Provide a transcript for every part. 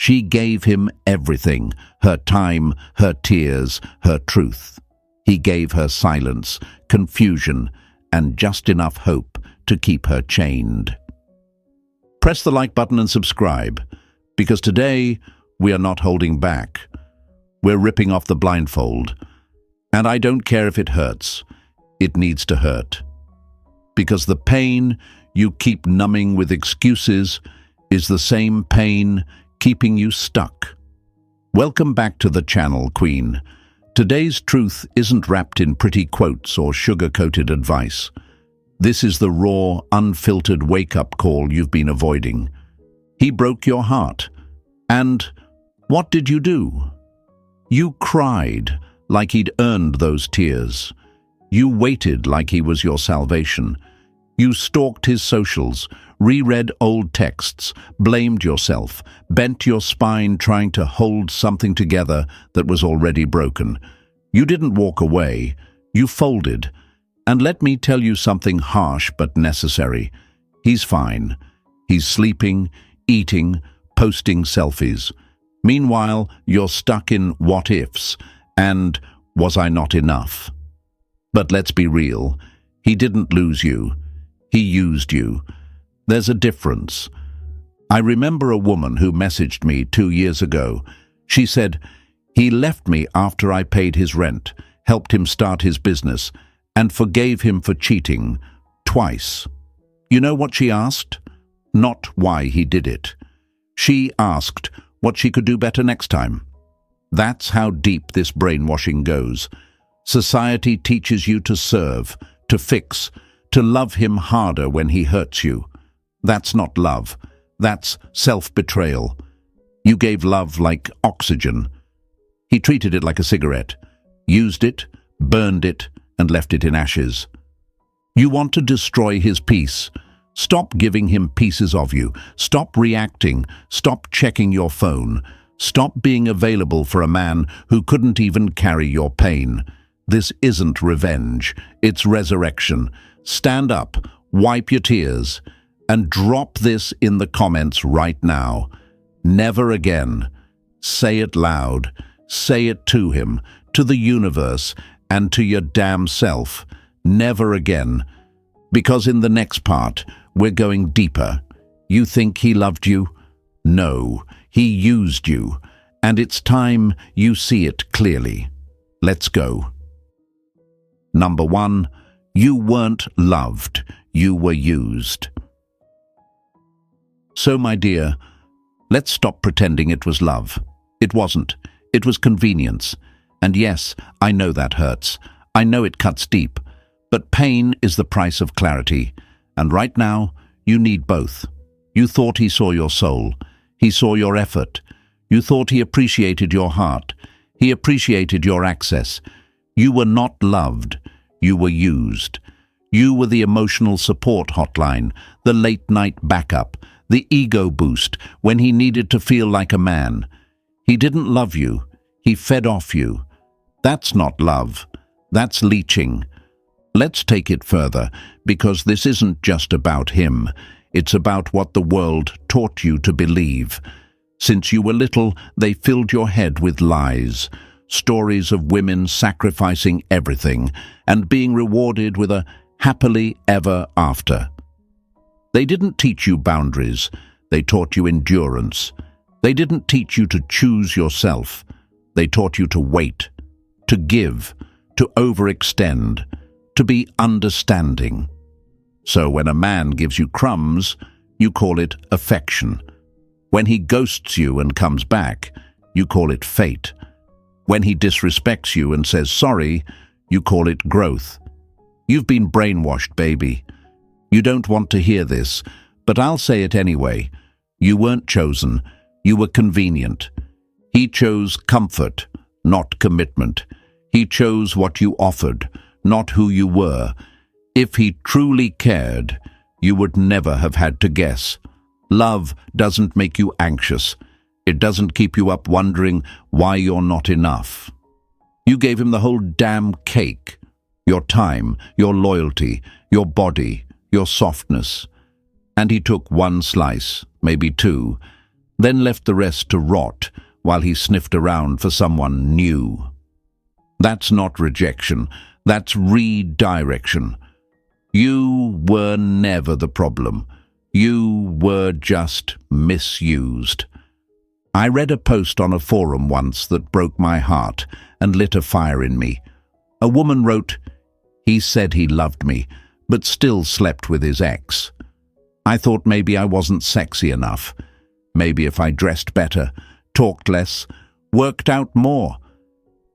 She gave him everything, her time, her tears, her truth. He gave her silence, confusion, and just enough hope to keep her chained. Press the like button and subscribe, because today we are not holding back. We're ripping off the blindfold. And I don't care if it hurts. It needs to hurt. Because the pain you keep numbing with excuses is the same pain keeping you stuck. Welcome back to the channel, Queen. Today's truth isn't wrapped in pretty quotes or sugar-coated advice. This is the raw, unfiltered wake-up call you've been avoiding. He broke your heart. And what did you do? You cried like he'd earned those tears. You waited like he was your salvation. You stalked his socials, reread old texts, blamed yourself, bent your spine trying to hold something together that was already broken. You didn't walk away, you folded. And let me tell you something harsh but necessary. He's fine. He's sleeping, eating, posting selfies. Meanwhile, you're stuck in what-ifs and was I not enough? But let's be real. He didn't lose you. He used you. There's a difference. I remember a woman who messaged me 2 years ago. She said, "He left me after I paid his rent, helped him start his business, and forgave him for cheating twice." You know what she asked? Not why he did it. She asked what she could do better next time. That's how deep this brainwashing goes. Society teaches you to serve, to fix, to love him harder when he hurts you. That's not love. That's self-betrayal. You gave love like oxygen. He treated it like a cigarette, used it, burned it, and left it in ashes. You want to destroy his peace. Stop giving him pieces of you. Stop reacting. Stop checking your phone. Stop being available for a man who couldn't even carry your pain. This isn't revenge. It's resurrection. Stand up, wipe your tears, and drop this in the comments right now. Never again. Say it loud. Say it to him, to the universe, and to your damn self. Never again. Because in the next part, we're going deeper. You think he loved you? No, he used you. And it's time you see it clearly. Let's go. Number 1, you weren't loved. You were used. So, my dear, let's stop pretending it was love. It wasn't. It was convenience. And yes, I know that hurts. I know it cuts deep. But pain is the price of clarity. And right now, you need both. You thought he saw your soul. He saw your effort. You thought he appreciated your heart. He appreciated your access. You were not loved. You were used. You were the emotional support hotline, the late-night backup, the ego boost when he needed to feel like a man. He didn't love you. He fed off you. That's not love. That's leeching. Let's take it further, because this isn't just about him. It's about what the world taught you to believe. Since you were little, they filled your head with lies. Stories of women sacrificing everything and being rewarded with a happily ever after. They didn't teach you boundaries. They taught you endurance. They didn't teach you to choose yourself. They taught you to wait, to give, to overextend, to be understanding. So when a man gives you crumbs, you call it affection. When he ghosts you and comes back, you call it fate. When he disrespects you and says sorry, you call it growth. You've been brainwashed, baby. You don't want to hear this, but I'll say it anyway. You weren't chosen. You were convenient. He chose comfort, not commitment. He chose what you offered, not who you were. If he truly cared, you would never have had to guess. Love doesn't make you anxious. It doesn't keep you up wondering why you're not enough. You gave him the whole damn cake. Your time, your loyalty, your body, your softness. And he took one slice, maybe two. then left the rest to rot while he sniffed around for someone new. That's not rejection, that's redirection. You were never the problem. You were just misused. I read a post on a forum once that broke my heart and lit a fire in me. A woman wrote, "He said he loved me, but still slept with his ex. I thought maybe I wasn't sexy enough. Maybe if I dressed better, talked less, worked out more.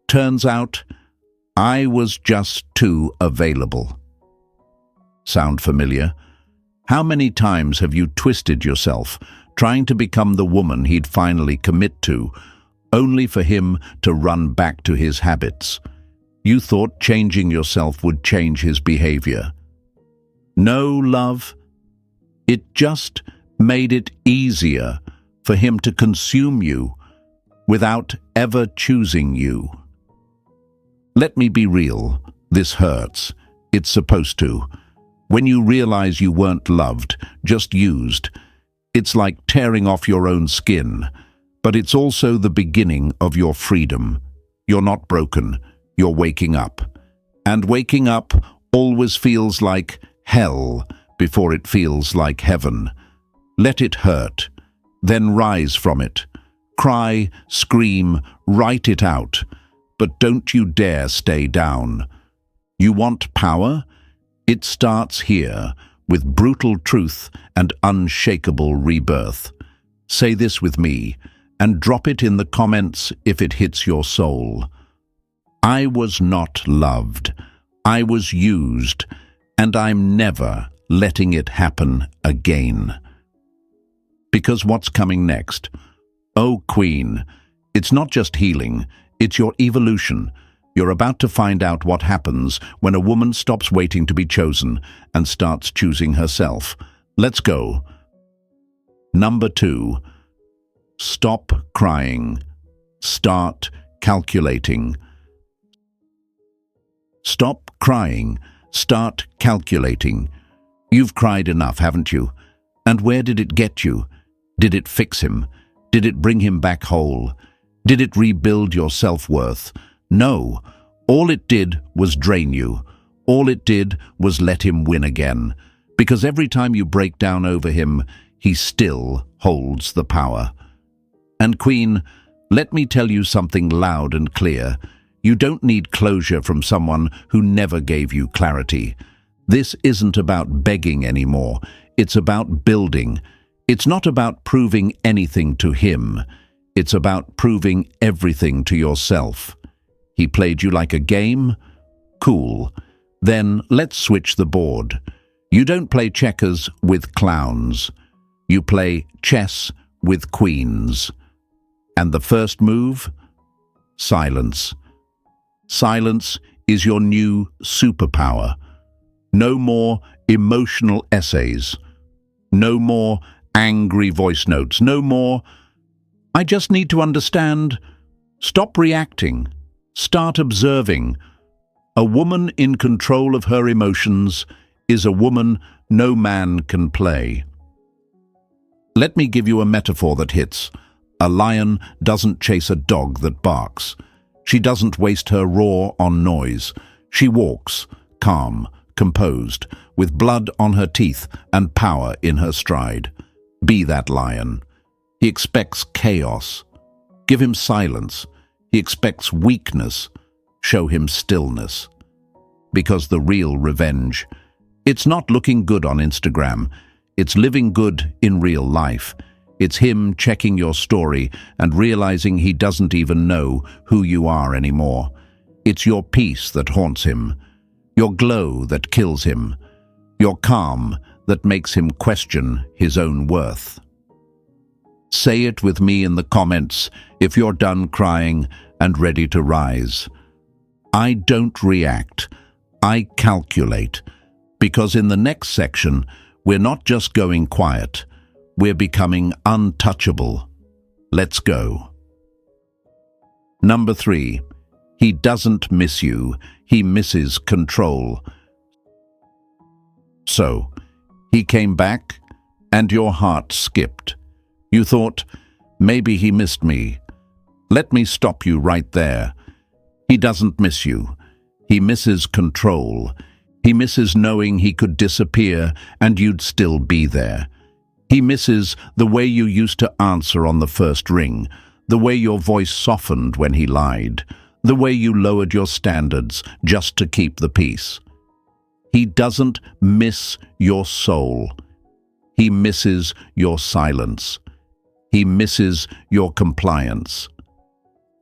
Turns out, I was just too available." Sound familiar? How many times have you twisted yourself, trying to become the woman he'd finally commit to, only for him to run back to his habits? You thought changing yourself would change his behavior. No, love. It just made it easier for him to consume you without ever choosing you. Let me be real, this hurts. It's supposed to. When you realize you weren't loved, just used, it's like tearing off your own skin. But it's also the beginning of your freedom. You're not broken, you're waking up. And waking up always feels like hell before it feels like heaven. Let it hurt, then rise from it. Cry, scream, write it out. But don't you dare stay down. You want power? It starts here, with brutal truth and unshakable rebirth. Say this with me, and drop it in the comments if it hits your soul. I was not loved. I was used, and I'm never letting it happen again. Because what's coming next? Oh, Queen, it's not just healing, it's your evolution. You're about to find out what happens when a woman stops waiting to be chosen and starts choosing herself. Let's go. Number 2. Stop crying. Start calculating. Stop crying. Start calculating. You've cried enough, haven't you? And where did it get you? Did it fix him? Did it bring him back whole? Did it rebuild your self-worth? No, all it did was drain you. All it did was let him win again. Because every time you break down over him, he still holds the power. And Queen, let me tell you something loud and clear. You don't need closure from someone who never gave you clarity. This isn't about begging anymore. It's about building. It's not about proving anything to him. It's about proving everything to yourself. He played you like a game? Cool. Then let's switch the board. You don't play checkers with clowns. You play chess with queens. And the first move? Silence. Silence is your new superpower. No more emotional essays. No more angry voice notes. No more, "I just need to understand." Stop reacting. Start observing. A woman in control of her emotions is a woman no man can play. Let me give you a metaphor that hits. A lion doesn't chase a dog that barks. She doesn't waste her roar on noise. She walks, calm, composed, with blood on her teeth and power in her stride. Be that lion. He expects chaos. Give him silence. He expects weakness. Show him stillness. Because the real revenge, it's not looking good on Instagram. It's living good in real life. It's him checking your story and realizing he doesn't even know who you are anymore. It's your peace that haunts him. Your glow that kills him. Your calm that makes him question his own worth. Say it with me in the comments if you're done crying and ready to rise. I don't react. I calculate. Because in the next section, we're not just going quiet. We're becoming untouchable. Let's go. Number 3. He doesn't miss you. He misses control. So, he came back, and your heart skipped. You thought, Maybe he missed me. Let me stop you right there. He doesn't miss you. He misses control. He misses knowing he could disappear and you'd still be there. He misses the way you used to answer on the first ring, the way your voice softened when he lied, the way you lowered your standards just to keep the peace. He doesn't miss your soul. He misses your silence. He misses your compliance.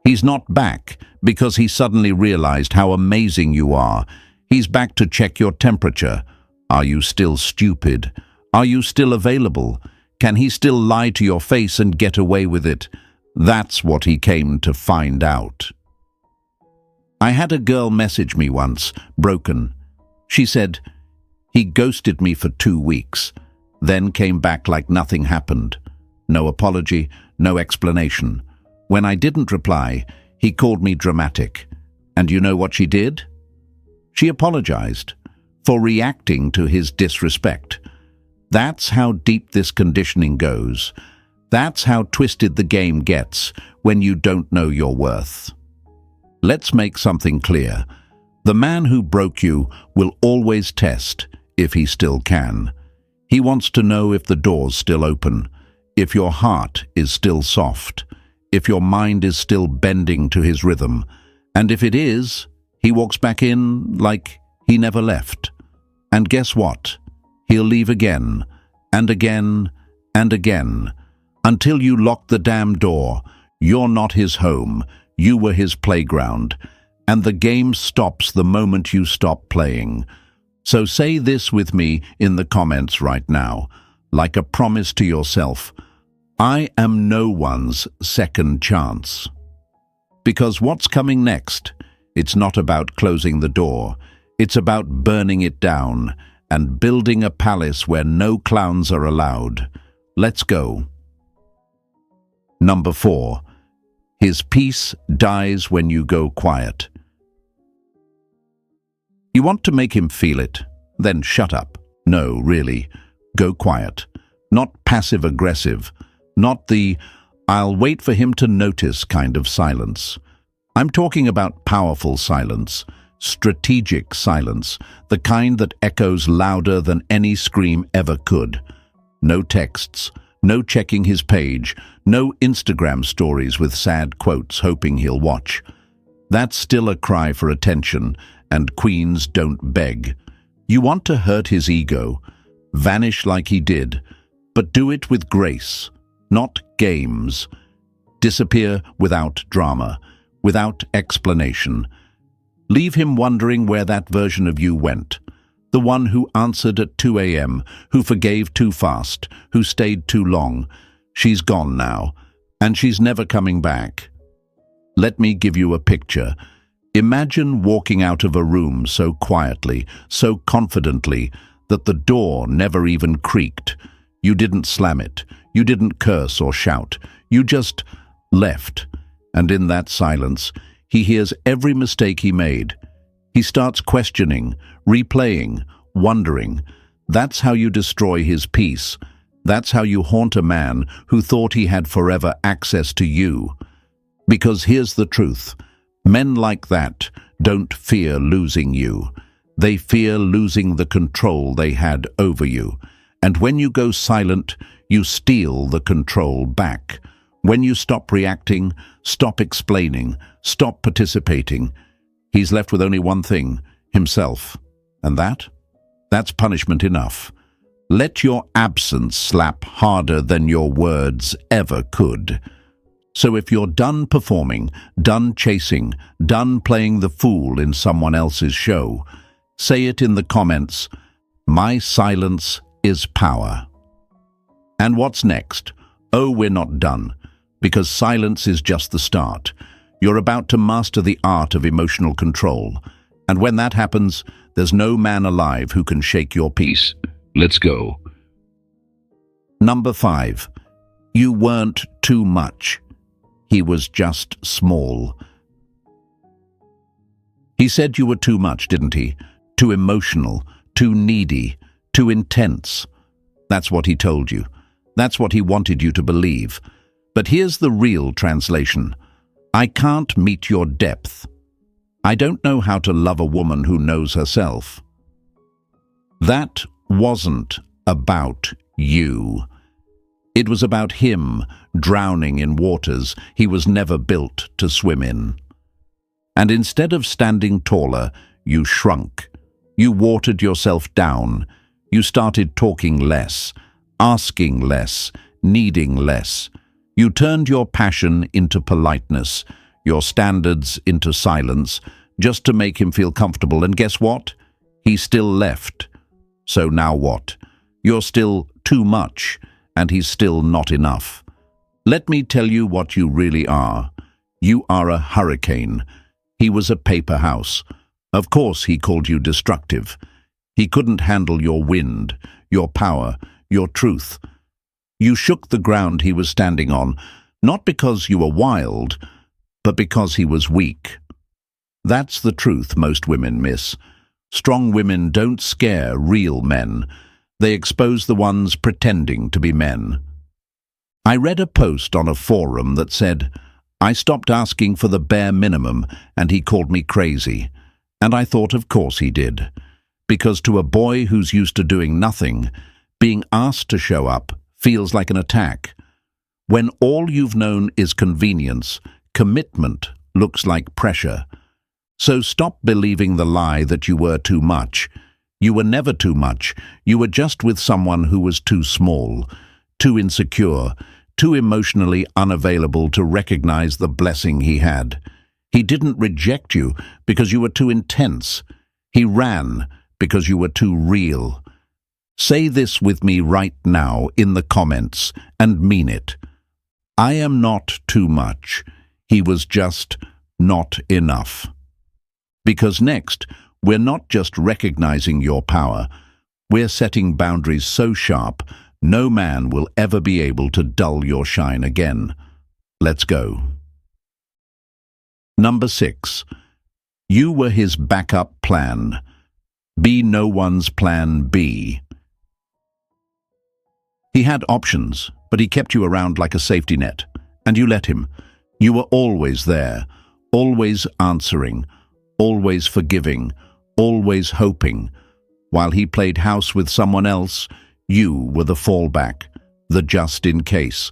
He's not back because he suddenly realized how amazing you are. He's back to check your temperature. Are you still stupid? Are you still available? Can he still lie to your face and get away with it? That's what he came to find out. I had a girl message me once, broken. She said, "He ghosted me for 2 weeks, then came back like nothing happened. No apology, no explanation. When I didn't reply, he called me dramatic. And you know what she did? She apologized for reacting to his disrespect. That's how deep this conditioning goes. That's how twisted the game gets when you don't know your worth." Let's make something clear. The man who broke you will always test if he still can. He wants to know if the door's still open, if your heart is still soft, if your mind is still bending to his rhythm. And if it is, he walks back in like he never left. And guess what? He'll leave again, and again, and again, until you lock the damn door. You're not his home, you were his playground, and the game stops the moment you stop playing. So say this with me in the comments right now, like a promise to yourself: I am no one's second chance. Because what's coming next? It's not about closing the door. It's about burning it down and building a palace where no clowns are allowed. Let's go. Number 4. His peace dies when you go quiet. You want to make him feel it? Then shut up. No, really. Go quiet. Not passive-aggressive. Not the "I'll wait for him to notice" kind of silence. I'm talking about powerful silence, strategic silence, the kind that echoes louder than any scream ever could. No texts, no checking his page, no Instagram stories with sad quotes hoping he'll watch. That's still a cry for attention, and queens don't beg. You want to hurt his ego, vanish like he did, but do it with grace, not games. Disappear without drama, without explanation. Leave him wondering where that version of you went. The one who answered at 2 a.m., who forgave too fast, who stayed too long. She's gone now, and she's never coming back. Let me give you a picture. Imagine walking out of a room so quietly, so confidently, that the door never even creaked. You didn't slam it. You didn't curse or shout. You just left. And in that silence, he hears every mistake he made. He starts questioning, replaying, wondering. That's how you destroy his peace. That's how you haunt a man who thought he had forever access to you. Because here's the truth. Men like that don't fear losing you. They fear losing the control they had over you. And when you go silent, you steal the control back. When you stop reacting, stop explaining, stop participating, he's left with only one thing: himself. And that's punishment enough. Let your absence slap harder than your words ever could. So if you're done performing, done chasing, done playing the fool in someone else's show, say it in the comments: my silence is power. And what's next? Oh, we're not done. Because silence is just the start. You're about to master the art of emotional control. And when that happens, there's no man alive who can shake your peace. Let's go. Number 5. You weren't too much. He was just small. He said you were too much, didn't he? Too emotional, too needy, too intense. That's what he told you. That's what he wanted you to believe. But here's the real translation. I can't meet your depth. I don't know how to love a woman who knows herself. That wasn't about you. It was about him drowning in waters he was never built to swim in. And instead of standing taller, you shrunk. You watered yourself down. You started talking less, asking less, needing less. You turned your passion into politeness, your standards into silence, just to make him feel comfortable. And guess what? He still left. So now what? You're still too much, and he's still not enough. Let me tell you what you really are. You are a hurricane. He was a paper house. Of course he called you destructive. He couldn't handle your wind, your power, your truth. You shook the ground he was standing on, not because you were wild, but because he was weak. That's the truth most women miss. Strong women don't scare real men. They expose the ones pretending to be men. I read a post on a forum that said, I stopped asking for the bare minimum and he called me crazy. And I thought, of course he did. Because to a boy who's used to doing nothing, being asked to show up feels like an attack. When all you've known is convenience, commitment looks like pressure. So stop believing the lie that you were too much. You were never too much. You were just with someone who was too small, too insecure, too emotionally unavailable to recognize the blessing he had. He didn't reject you because you were too intense. He ran because you were too real. Say this with me right now in the comments and mean it. I am not too much. He was just not enough. Because next, we're not just recognizing your power, we're setting boundaries so sharp, no man will ever be able to dull your shine again. Let's go. Number 6. You were his backup plan. Be no one's plan B. He had options, but he kept you around like a safety net, and you let him. You were always there, always answering, always forgiving, always hoping. While he played house with someone else, you were the fallback, the just in case.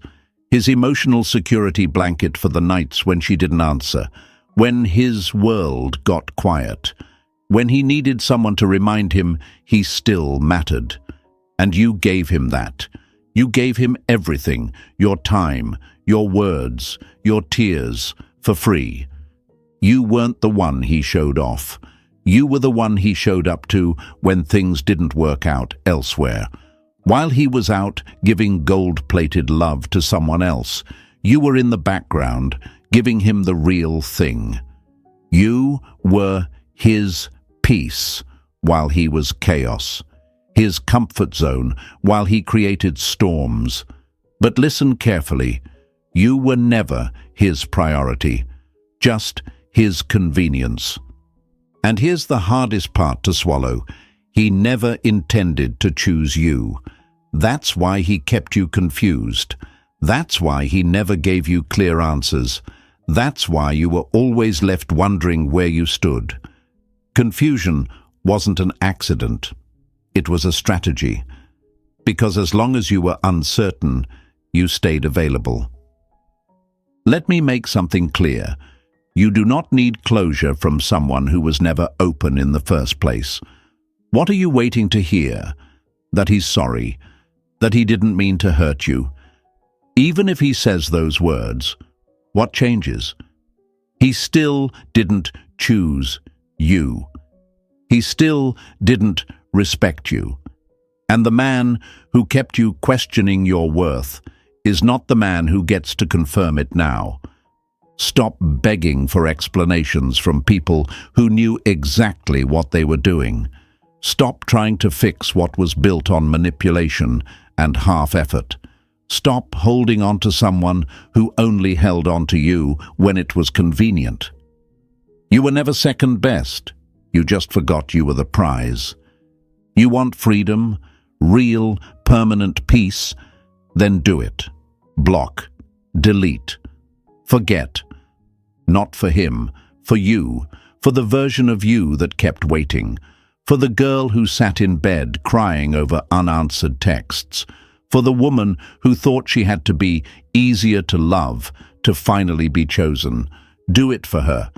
His emotional security blanket for the nights when she didn't answer, when his world got quiet, when he needed someone to remind him he still mattered. And you gave him that. You gave him everything, your time, your words, your tears, for free. You weren't the one he showed off. You were the one he showed up to when things didn't work out elsewhere. While he was out giving gold-plated love to someone else, you were in the background, giving him the real thing. You were his peace while he was chaos, his comfort zone while he created storms. But listen carefully, you were never his priority, just his convenience. And here's the hardest part to swallow. He never intended to choose you. That's why he kept you confused. That's why he never gave you clear answers. That's why you were always left wondering where you stood. Confusion wasn't an accident. It was a strategy. Because as long as you were uncertain, you stayed available. Let me make something clear. You do not need closure from someone who was never open in the first place. What are you waiting to hear? That he's sorry, that he didn't mean to hurt you. Even if he says those words, what changes? He still didn't choose you. He still didn't respect you. And the man who kept you questioning your worth is not the man who gets to confirm it now. Stop begging for explanations from people who knew exactly what they were doing. Stop trying to fix what was built on manipulation and half-effort. Stop holding on to someone who only held on to you when it was convenient. You were never second best. You just forgot you were the prize. You want freedom, real, permanent peace? Then do it. Block. delete, forget. Not for him, for you, for the version of you that kept waiting, for the girl who sat in bed crying over unanswered texts, for the woman who thought she had to be easier to love to finally be chosen. Do it for her.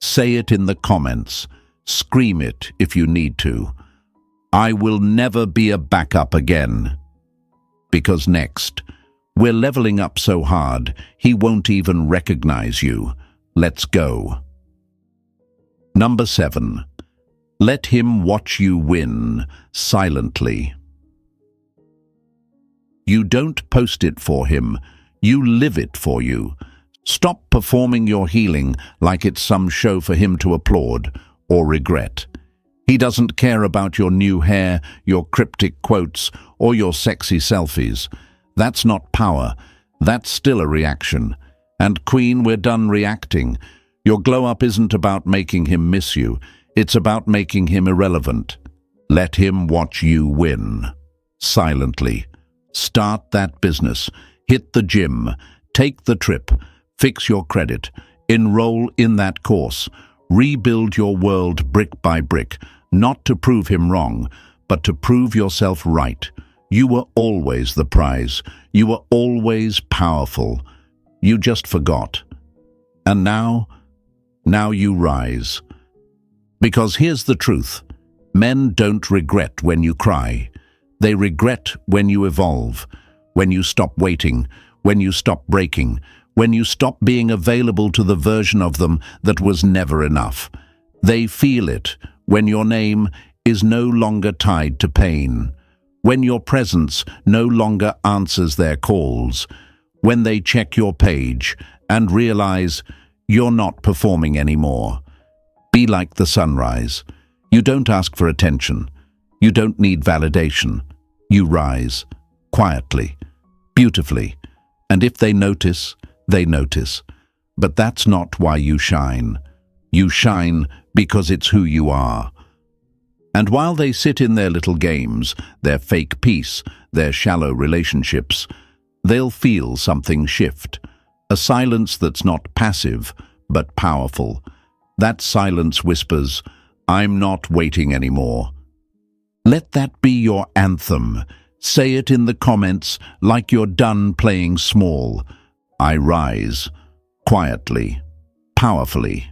Say it in the comments. Scream it if you need to. I will never be a backup again. Because next, we're leveling up so hard, he won't even recognize you. Let's go. Number 7. Let him watch you win, silently. You don't post it for him, you live it for you. Stop performing your healing like it's some show for him to applaud or regret. He doesn't care about your new hair, your cryptic quotes, or your sexy selfies. That's not power, that's still a reaction. And Queen, we're done reacting. Your glow-up isn't about making him miss you, it's about making him irrelevant. Let him watch you win. Silently. Start that business. Hit the gym. Take the trip. Fix your credit. Enroll in that course. Rebuild your world brick by brick, not to prove him wrong, but to prove yourself right. You were always the prize. You were always powerful. You just forgot. And now you rise. Because here's the truth. Men don't regret when you cry. They regret when you evolve, when you stop waiting, when you stop breaking, when you stop being available to the version of them that was never enough. They feel it when your name is no longer tied to pain, when your presence no longer answers their calls, when they check your page and realize you're not performing anymore. Be like the sunrise. You don't ask for attention. You don't need validation. You rise, quietly, beautifully, and if they notice, they notice. But that's not why you shine. You shine because it's who you are. And while they sit in their little games, their fake peace, their shallow relationships, they'll feel something shift. A silence that's not passive, but powerful. That silence whispers, I'm not waiting anymore. Let that be your anthem. Say it in the comments like you're done playing small. I rise, quietly, powerfully.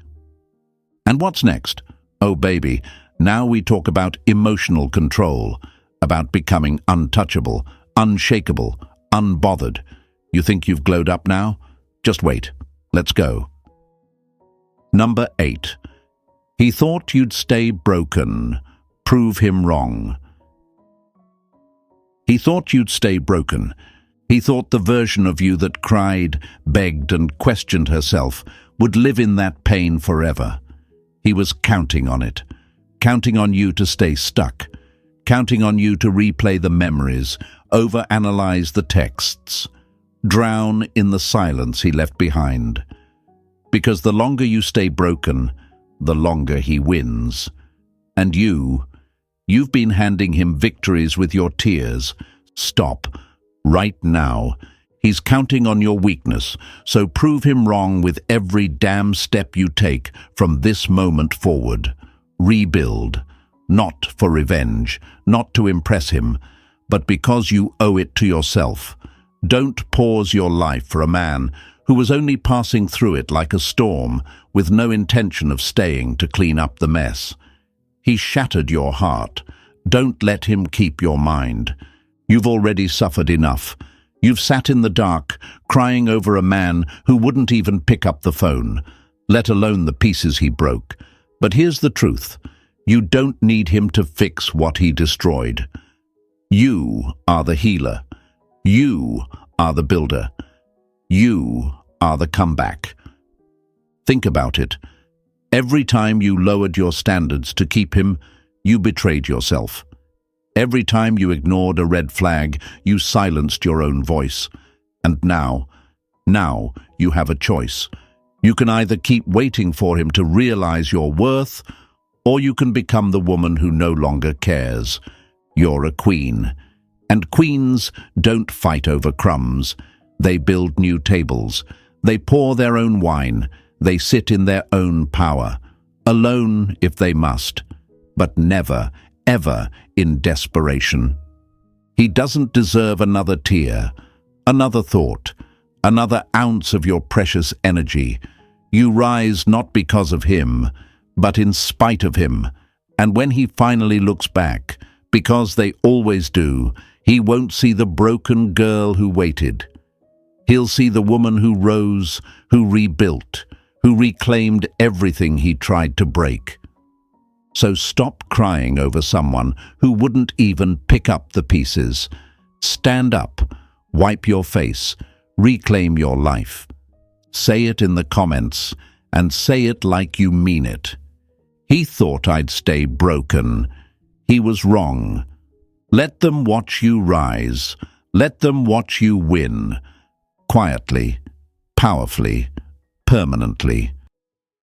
And what's next? Oh baby, now we talk about emotional control, about becoming untouchable, unshakable, unbothered. You think you've glowed up now? Just wait. Let's go. Number 8. He thought you'd stay broken. Prove him wrong. He thought you'd stay broken. He thought the version of you that cried, begged, and questioned herself would live in that pain forever. He was counting on it, counting on you to stay stuck, counting on you to replay the memories, overanalyze the texts, drown in the silence he left behind. Because the longer you stay broken, the longer he wins. And you've been handing him victories with your tears. Stop. Right now. He's counting on your weakness, so prove him wrong with every damn step you take from this moment forward. Rebuild. Not for revenge, not to impress him, but because you owe it to yourself. Don't pause your life for a man who was only passing through it like a storm, with no intention of staying to clean up the mess. He shattered your heart. Don't let him keep your mind. You've already suffered enough. You've sat in the dark, crying over a man who wouldn't even pick up the phone, let alone the pieces he broke. But here's the truth. You don't need him to fix what he destroyed. You are the healer. You are the builder. You are the comeback. Think about it. Every time you lowered your standards to keep him, you betrayed yourself. Every time you ignored a red flag, you silenced your own voice. And now you have a choice. You can either keep waiting for him to realize your worth, or you can become the woman who no longer cares. You're a queen. And queens don't fight over crumbs. They build new tables. They pour their own wine. They sit in their own power, alone if they must, but never, ever in desperation. He doesn't deserve another tear, another thought, another ounce of your precious energy. You rise not because of him, but in spite of him. And when he finally looks back, because they always do, he won't see the broken girl who waited. He'll see the woman who rose, who rebuilt, who reclaimed everything he tried to break. So stop crying over someone who wouldn't even pick up the pieces. Stand up, wipe your face, reclaim your life. Say it in the comments, and say it like you mean it. He thought I'd stay broken. He was wrong. Let them watch you rise. Let them watch you win. Quietly, powerfully, permanently.